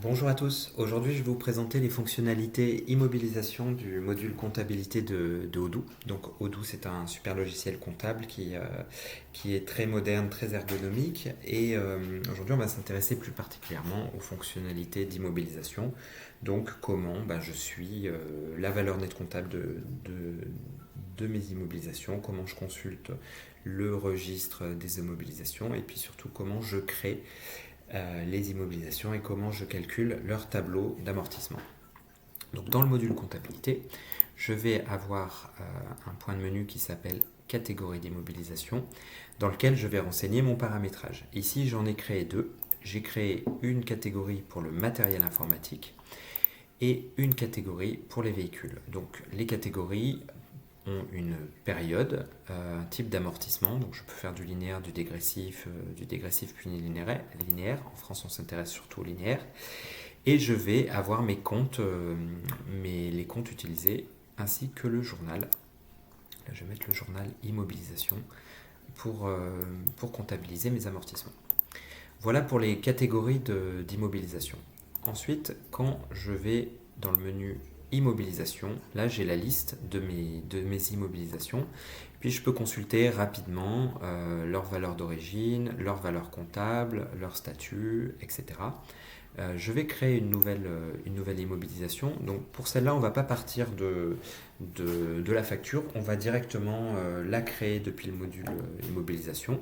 Bonjour à tous, aujourd'hui je vais vous présenter les fonctionnalités immobilisation du module comptabilité de Odoo. Donc Odoo c'est un super logiciel comptable qui est très moderne, très ergonomique et aujourd'hui on va s'intéresser plus particulièrement aux fonctionnalités d'immobilisation. Donc comment je suis la valeur nette comptable de mes immobilisations, comment je consulte le registre des immobilisations et puis surtout comment je crée les immobilisations et comment je calcule leur tableau d'amortissement. Donc dans le module comptabilité, je vais avoir un point de menu qui s'appelle catégorie d'immobilisation dans lequel je vais renseigner mon paramétrage. Ici j'en ai créé deux. J'ai créé une catégorie pour le matériel informatique et une catégorie pour les véhicules. Donc les catégories ont une période, un type d'amortissement, donc je peux faire du linéaire, du dégressif puis linéaire. En France on s'intéresse surtout au linéaire, et je vais avoir mes comptes, les comptes utilisés ainsi que le journal. Là, je vais mettre le journal immobilisation pour comptabiliser mes amortissements. Voilà pour les catégories d'immobilisation. Ensuite, quand je vais dans le menu immobilisation, là j'ai la liste de mes immobilisations. Puis je peux consulter rapidement leur valeur d'origine, leur valeur comptable, leur statut, etc. Je vais créer une nouvelle immobilisation. Donc pour celle-là, on ne va pas partir de la facture, on va directement la créer depuis le module immobilisation.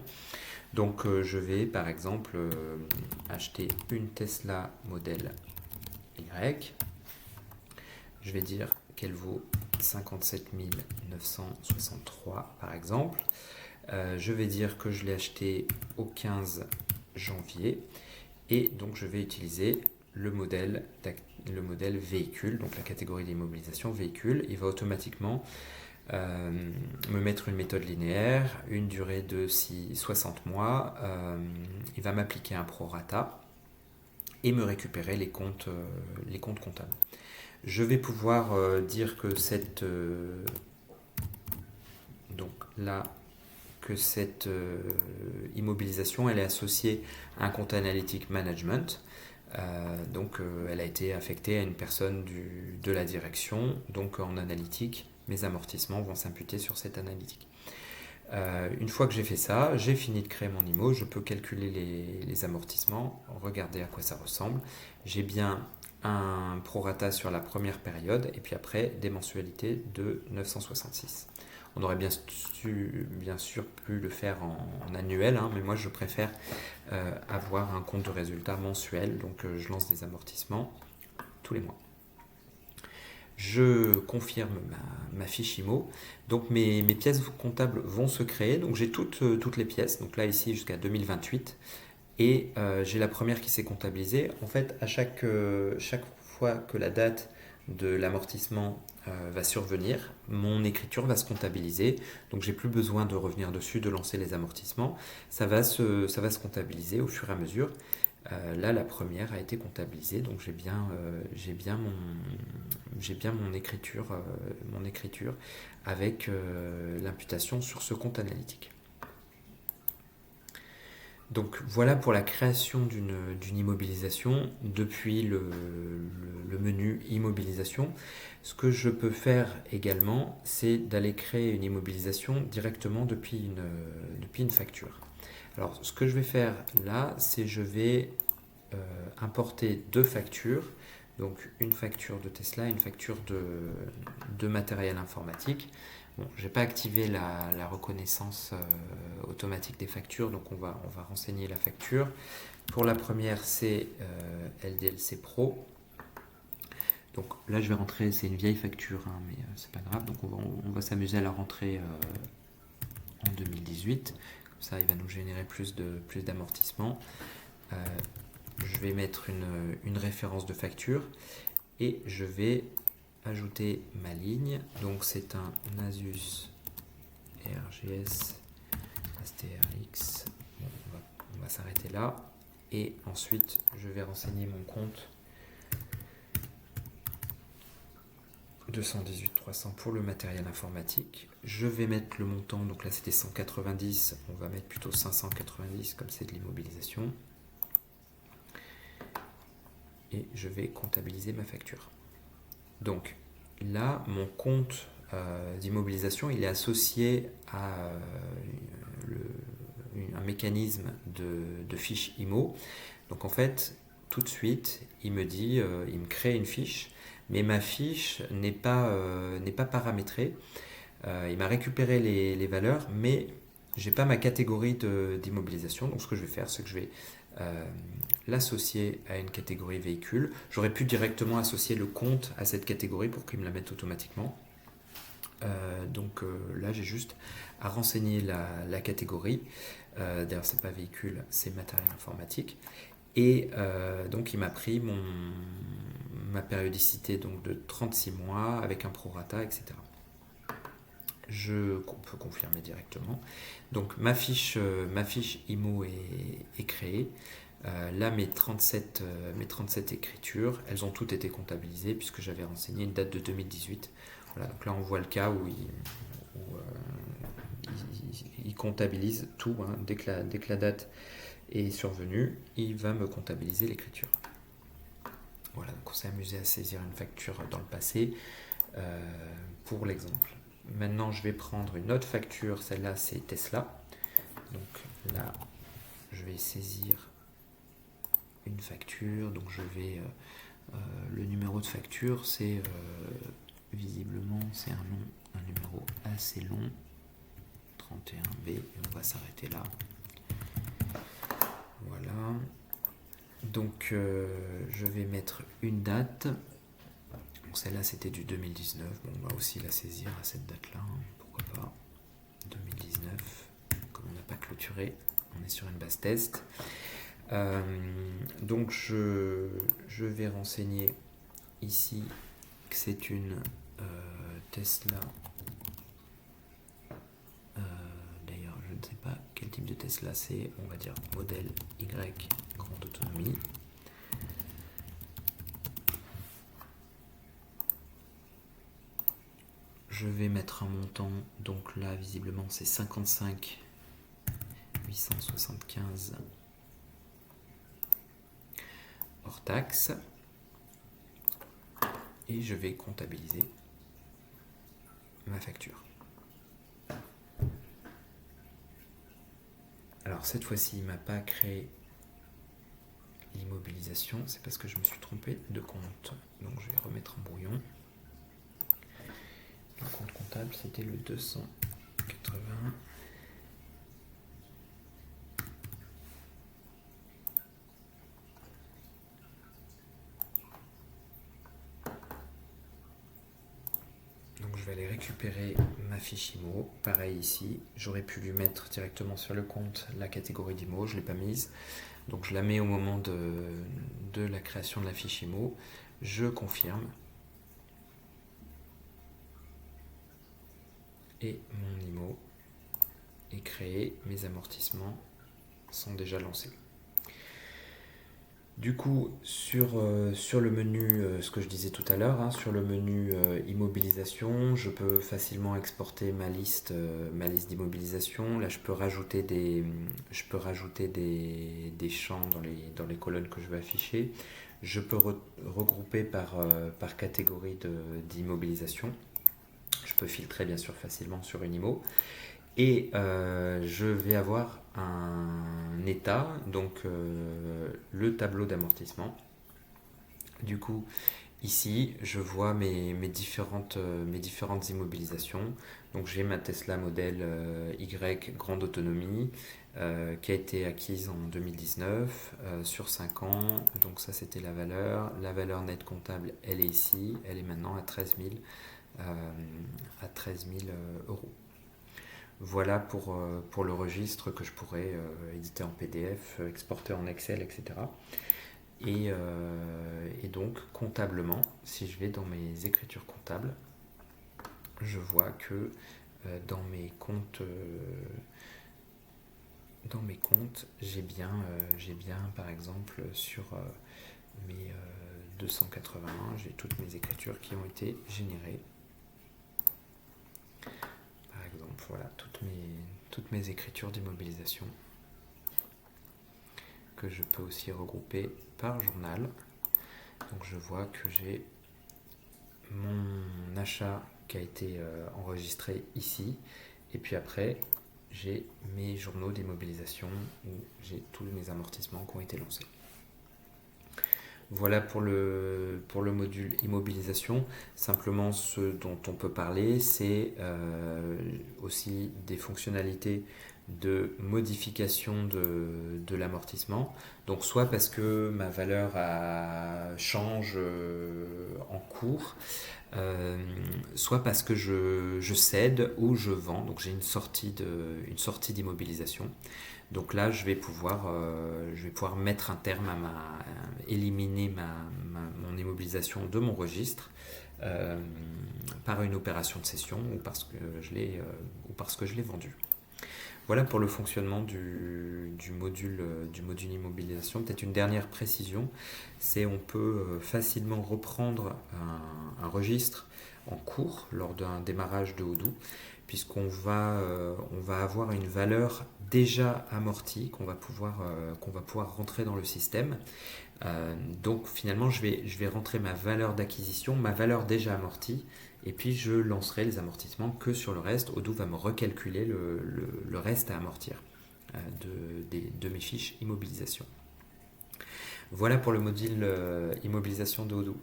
Donc je vais par exemple acheter une Tesla modèle Y. Je vais dire qu'elle vaut 57 963 par exemple. Je vais dire que je l'ai acheté au 15 janvier et donc je vais utiliser le modèle véhicule, donc la catégorie d'immobilisation véhicule. Il va automatiquement me mettre une méthode linéaire, une durée de 60 mois, il va m'appliquer un prorata et me récupérer les comptes comptables. Je vais pouvoir dire que donc là, que cette immobilisation elle est associée à un compte analytique management. Donc elle a été affectée à une personne de la direction. Donc en analytique, mes amortissements vont s'imputer sur cette analytique. Une fois que j'ai fait ça, j'ai fini de créer mon IMO, je peux calculer les amortissements, regarder à quoi ça ressemble. J'ai bien un prorata sur la première période et puis après des mensualités de 966. On aurait bien sûr pu le faire en annuel, mais moi je préfère avoir un compte de résultat mensuel, donc je lance des amortissements tous les mois. Je confirme ma fiche IMO. Donc mes pièces comptables vont se créer. Donc j'ai toutes les pièces. Donc là ici jusqu'à 2028. Et j'ai la première qui s'est comptabilisée. En fait, à chaque fois que la date de l'amortissement va survenir, mon écriture va se comptabiliser. Donc j'ai plus besoin de revenir dessus, de lancer les amortissements. Ça va se comptabiliser au fur et à mesure. Là, la première a été comptabilisée, donc j'ai bien mon écriture avec l'imputation sur ce compte analytique. Donc voilà pour la création d'une immobilisation depuis le menu immobilisation. Ce que je peux faire également, c'est d'aller créer une immobilisation directement depuis une facture. Alors ce que je vais faire là, c'est je vais importer deux factures. Donc une facture de Tesla et une facture de matériel informatique. Bon, je n'ai pas activé la reconnaissance automatique des factures, donc on va renseigner la facture. Pour la première, c'est LDLC Pro. Donc là, je vais rentrer, c'est une vieille facture, mais c'est pas grave. Donc on va s'amuser à la rentrer en 2018. Comme ça, il va nous générer plus d'amortissement. Je vais mettre une référence de facture et je vais ajouter ma ligne. Donc c'est un Asus RGS STRX. Bon, on va s'arrêter là. Et ensuite, je vais renseigner mon compte 218 300 pour le matériel informatique. Je vais mettre le montant, donc là c'était 190, on va mettre plutôt 590 comme c'est de l'immobilisation. et je vais comptabiliser ma facture. Donc là, mon compte d'immobilisation, il est associé à un mécanisme de fiche IMO. Donc en fait, tout de suite, il me crée une fiche, mais ma fiche n'est pas paramétrée. Il m'a récupéré les valeurs, mais j'ai pas ma catégorie d'immobilisation. Donc ce que je vais faire, c'est que je vais l'associer à une catégorie véhicule. J'aurais pu directement associer le compte à cette catégorie pour qu'il me la mette automatiquement. Donc là, j'ai juste à renseigner la catégorie. D'ailleurs, c'est pas véhicule, c'est matériel informatique. Et donc, il m'a pris ma périodicité donc, de 36 mois avec un prorata, etc. Je peux confirmer directement. Donc ma fiche IMO est créée. Là, mes 37 écritures, elles ont toutes été comptabilisées puisque j'avais renseigné une date de 2018. Voilà, donc là, on voit le cas où il comptabilise tout. Hein. Dès que la date est survenue, il va me comptabiliser l'écriture. Voilà, donc on s'est amusé à saisir une facture dans le passé pour l'exemple. Maintenant, je vais prendre une autre facture. Celle-là, c'est Tesla. Donc là, je vais saisir une facture. Donc je vais... le numéro de facture, c'est... visiblement, c'est un numéro assez long. 31B. Et on va s'arrêter là. Voilà. Donc, je vais mettre une date. Bon, celle-là, c'était du 2019. Bon, on va aussi la saisir à cette date-là. Hein. Pourquoi pas. 2019. Comme on n'a pas clôturé, on est sur une base test. Donc, je vais renseigner ici que c'est une Tesla. D'ailleurs, je ne sais pas quel type de Tesla c'est. On va dire modèle Y grande autonomie. Je vais mettre un montant, donc là visiblement c'est 55 875 hors taxe. Et je vais comptabiliser ma facture. Alors cette fois-ci, il ne m'a pas créé l'immobilisation, c'est parce que je me suis trompé de compte. Donc je vais remettre en brouillon. Le compte comptable, c'était le 280. Donc je vais aller récupérer ma fiche IMO. Pareil ici, j'aurais pu lui mettre directement sur le compte la catégorie d'IMO, je ne l'ai pas mise. Donc je la mets au moment de la création de la fiche IMO. Je confirme. Et mon IMO est créé. Mes amortissements sont déjà lancés. Du coup, sur le menu, ce que je disais tout à l'heure, hein, sur le menu immobilisation, je peux facilement exporter ma liste d'immobilisation. Là, je peux rajouter des champs dans les colonnes que je veux afficher. Je peux regrouper par catégorie d'immobilisation. Je peux filtrer bien sûr facilement sur une IMO. Et je vais avoir un état, donc le tableau d'amortissement. Du coup, ici, je vois mes différentes immobilisations. Donc j'ai ma Tesla modèle Y grande autonomie qui a été acquise en 2019 sur 5 ans. Donc ça, c'était la valeur. La valeur nette comptable, elle est ici. Elle est maintenant à 13 000 euros. Voilà pour le registre que je pourrais éditer en PDF, exporter en Excel, etc. Et donc, comptablement, si je vais dans mes écritures comptables, je vois que dans mes comptes, j'ai bien, par exemple, sur mes 281, j'ai toutes mes écritures qui ont été générées. Voilà, toutes mes écritures d'immobilisation que je peux aussi regrouper par journal. Donc je vois que j'ai mon achat qui a été enregistré ici. Et puis après, j'ai mes journaux d'immobilisation où j'ai tous mes amortissements qui ont été lancés. Voilà pour le module immobilisation. Simplement, ce dont on peut parler, c'est aussi des fonctionnalités de modification de l'amortissement. Donc, soit parce que ma valeur change en cours, soit parce que je cède ou je vends. Donc, j'ai une sortie d'immobilisation. Donc là, je vais pouvoir mettre un terme éliminer mon immobilisation de mon registre par une opération de cession ou parce que je l'ai vendu. Voilà pour le fonctionnement du module immobilisation. Peut-être une dernière précision, c'est on peut facilement reprendre un registre en cours lors d'un démarrage de Odoo, puisqu'on va, on va avoir une valeur déjà amortie qu'on va pouvoir rentrer dans le système. Donc finalement, je vais rentrer ma valeur d'acquisition, ma valeur déjà amortie, et puis je lancerai les amortissements que sur le reste. Odoo va me recalculer le reste à amortir de mes fiches immobilisation. Voilà pour le module immobilisation de Odoo.